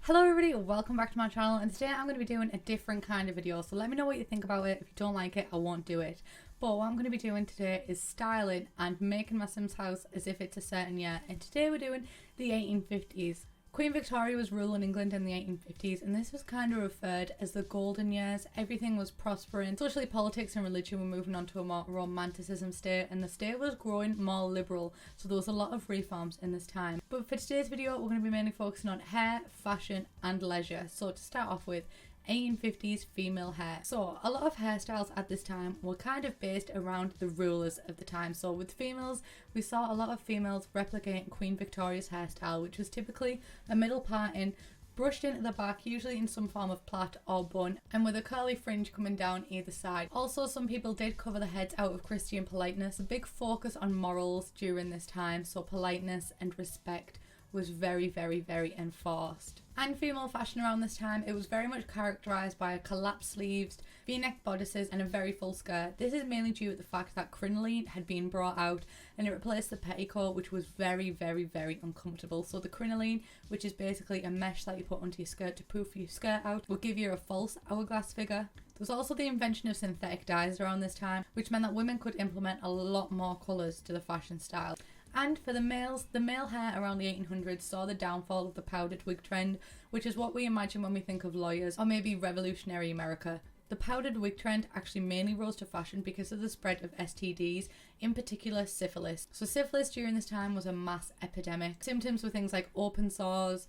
Hello everybody, welcome back to my channel, and today I'm going to be doing a different kind of video, so let me know what you think about it. If you don't like it, I won't do it. But what I'm going to be doing today is styling and making my Sims house as if it's a certain year, and today we're doing the 1850s. Queen Victoria was ruling England in the 1850s, and this was kind of referred as the golden years. Everything was prospering. Socially, politics and religion were moving on to a more romanticism state, and the state was growing more liberal, so there was a lot of reforms in this time. But for today's video, we're going to be mainly focusing on hair, fashion and leisure. So to start off with, 1850s female hair. So a lot of hairstyles at this time were kind of based around the rulers of the time. So with females, we saw a lot of females replicating Queen Victoria's hairstyle, which was typically a middle parting, brushed into the back, usually in some form of plait or bun, and with a curly fringe coming down either side. Also, some people did cover the heads out of Christian politeness. A big focus on morals during this time, so politeness and respect was very enforced. And female fashion around this time, it was very much characterised by collapsed sleeves, v-neck bodices and a very full skirt. This is mainly due to the fact that crinoline had been brought out and it replaced the petticoat, which was very uncomfortable. So the crinoline, which is basically a mesh that you put onto your skirt to poof your skirt out, will give you a false hourglass figure. There was also the invention of synthetic dyes around this time, which meant that women could implement a lot more colours to the fashion style. And for the males, the male hair around the 1800s saw the downfall of the powdered wig trend, which is what we imagine when we think of lawyers or maybe revolutionary America. The powdered wig trend actually mainly rose to fashion because of the spread of STDs, in particular syphilis. So syphilis during this time was a mass epidemic. Symptoms were things like open sores,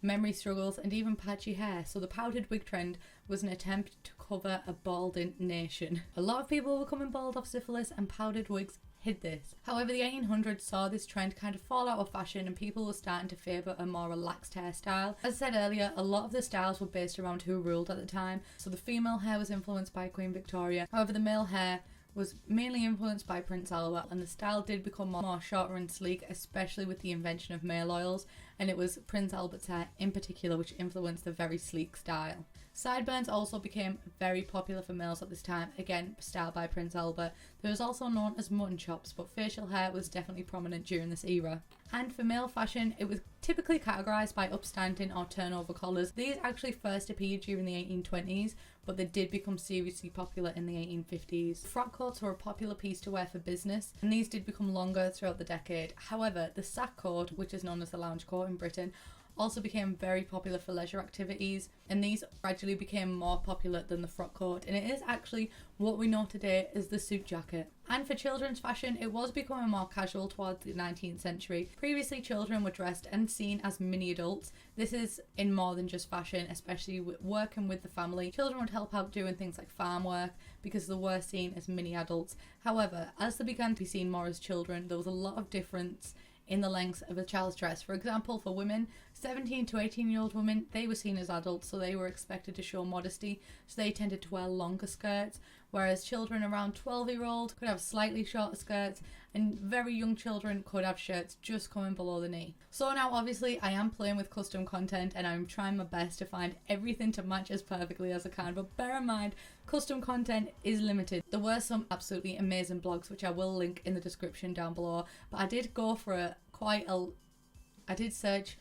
memory struggles and even patchy hair. So the powdered wig trend was an attempt to cover a balding nation. A lot of people were becoming bald off syphilis, and powdered wigs hid this. However, the 1800s saw this trend kind of fall out of fashion and people were starting to favour a more relaxed hairstyle. As I said earlier, a lot of the styles were based around who ruled at the time. So the female hair was influenced by Queen Victoria. However, the male hair was mainly influenced by Prince Albert, and the style did become more shorter and sleek, especially with the invention of male oils, and it was Prince Albert's hair in particular which influenced the very sleek style. Sideburns also became very popular for males at this time, again styled by Prince Albert. There was also known as mutton chops, but facial hair was definitely prominent during this era. And for male fashion, it was typically categorised by upstanding or turnover collars. These actually first appeared during the 1820s, but they did become seriously popular in the 1850s. Frock coats were a popular piece to wear for business, and these did become longer throughout the decade. However, the sack coat, which is known as the lounge coat in Britain, also became very popular for leisure activities, and these gradually became more popular than the frock coat, and it is actually what we know today as the suit jacket. And for children's fashion, it was becoming more casual towards the 19th century. Previously, children were dressed and seen as mini adults. This is in more than just fashion, especially working with the family. Children would help out doing things like farm work because they were seen as mini adults. However, as they began to be seen more as children, there was a lot of difference in the length of a child's dress. For example, for women, 17 to 18-year-old women, they were seen as adults, so they were expected to show modesty, so they tended to wear longer skirts, whereas children around 12-year-old could have slightly shorter skirts, and very young children could have shirts just coming below the knee. So now obviously I am playing with custom content and I'm trying my best to find everything to match as perfectly as I can, but bear in mind, custom content is limited. There were some absolutely amazing blogs which I will link in the description down below, but I did go for I did search,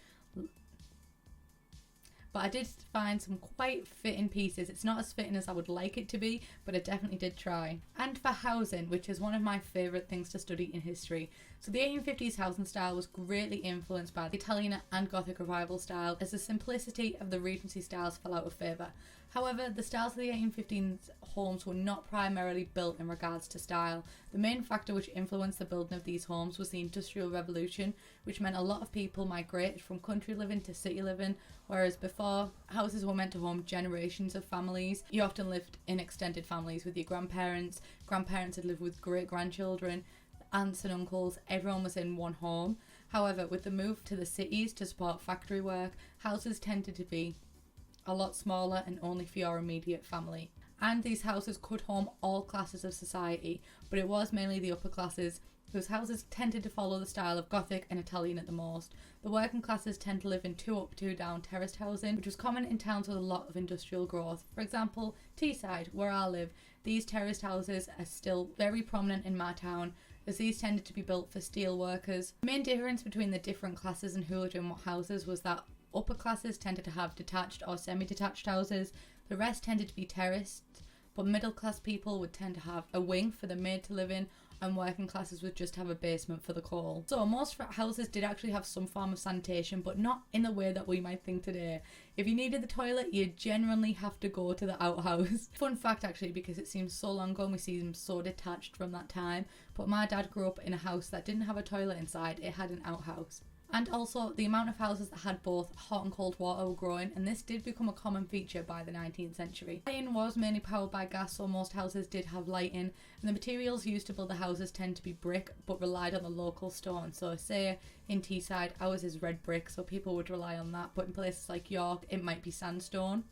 but I did find some quite fitting pieces. It's not as fitting as I would like it to be, but I definitely did try. And for housing, which is one of my favourite things to study in history. So the 1850s housing style was greatly influenced by the Italian and Gothic revival style, as the simplicity of the Regency styles fell out of favour. However, the styles of the 1815s homes were not primarily built in regards to style. The main factor which influenced the building of these homes was the Industrial Revolution, which meant a lot of people migrated from country living to city living, whereas before, houses were meant to home generations of families. You often lived in extended families with your grandparents had lived with great-grandchildren, aunts and uncles, everyone was in one home. However, with the move to the cities to support factory work, houses tended to be a lot smaller and only for your immediate family. And these houses could home all classes of society, but it was mainly the upper classes whose houses tended to follow the style of Gothic and Italian at the most. The working classes tend to live in 2 up, 2 down terraced housing, which was common in towns with a lot of industrial growth. For example, Teesside, where I live, these terraced houses are still very prominent in my town, as these tended to be built for steel workers. The main difference between the different classes and who lived in what houses was that upper classes tended to have detached or semi-detached houses. The rest tended to be terraced, but middle class people would tend to have a wing for the maid to live in, and working classes would just have a basement for the coal. So most houses did actually have some form of sanitation, but not in the way that we might think today. If you needed the toilet, you generally have to go to the outhouse. Fun fact actually, because it seems so long ago and we see them so detached from that time, but my dad grew up in a house that didn't have a toilet inside, it had an outhouse. And also the amount of houses that had both hot and cold water were growing, and this did become a common feature by the 19th century. Lighting was mainly powered by gas, so most houses did have lighting, and the materials used to build the houses tend to be brick but relied on the local stone. So say in Teesside, ours is red brick, so people would rely on that, but in places like York it might be sandstone.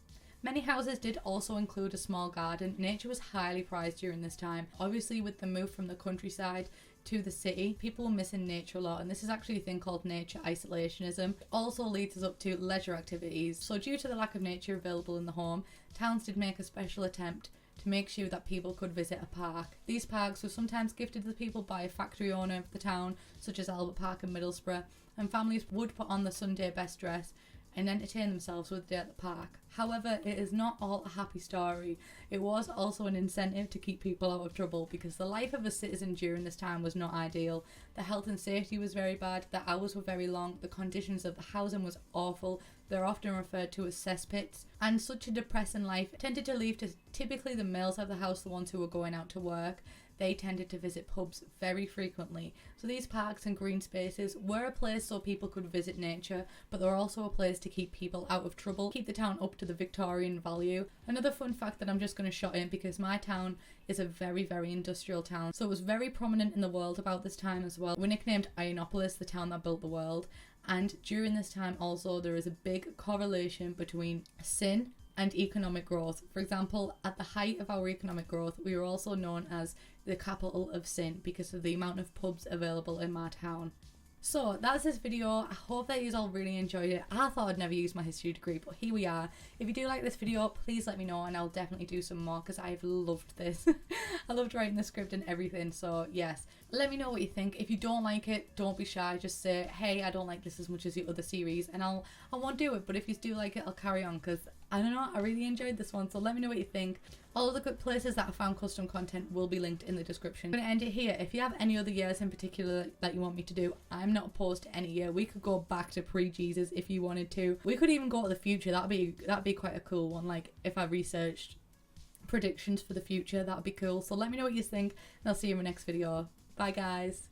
Many houses did also include a small garden. Nature was highly prized during this time. Obviously with the move from the countryside to the city, people were missing nature a lot, and this is actually a thing called nature isolationism. It also leads us up to leisure activities. So due to the lack of nature available in the home, towns did make a special attempt to make sure that people could visit a park. These parks were sometimes gifted to the people by a factory owner of the town, such as Albert Park in Middlesbrough, and families would put on the Sunday best dress and entertain themselves with the day at the park. However, it is not all a happy story. It was also an incentive to keep people out of trouble, because the life of a citizen during this time was not ideal. The health and safety was very bad, the hours were very long, the conditions of the housing was awful, they're often referred to as cesspits, and such a depressing life tended to leave to typically the males of the house, the ones who were going out to work. They tended to visit pubs very frequently. So these parks and green spaces were a place so people could visit nature, but they were also a place to keep people out of trouble, keep the town up to the Victorian value. Another fun fact that I'm just going to shot in, because my town is a very, very industrial town, so it was very prominent in the world about this time as well. We're nicknamed Ironopolis, the town that built the world, and during this time also there is a big correlation between sin and economic growth. For example, at the height of our economic growth, we were also known as the capital of sin because of the amount of pubs available in my town. So that's this video. I hope that you all really enjoyed it. I thought I'd never use my history degree, but here we are. If you do like this video, please let me know and I'll definitely do some more, because I've loved this. I loved writing the script and everything, so yes. Let me know what you think. If you don't like it, don't be shy. Just say, hey, I don't like this as much as the other series, and I won't do it. But if you do like it, I'll carry on, because I don't know, I really enjoyed this one. So let me know what you think. All of the good places that I found custom content will be linked in the description. I'm going to end it here. If you have any other years in particular that you want me to do, I'm not opposed to any year. We could go back to pre-Jesus if you wanted to. We could even go to the future. That'd be quite a cool one. Like if I researched predictions for the future, that'd be cool. So let me know what you think, and I'll see you in my next video. Bye guys.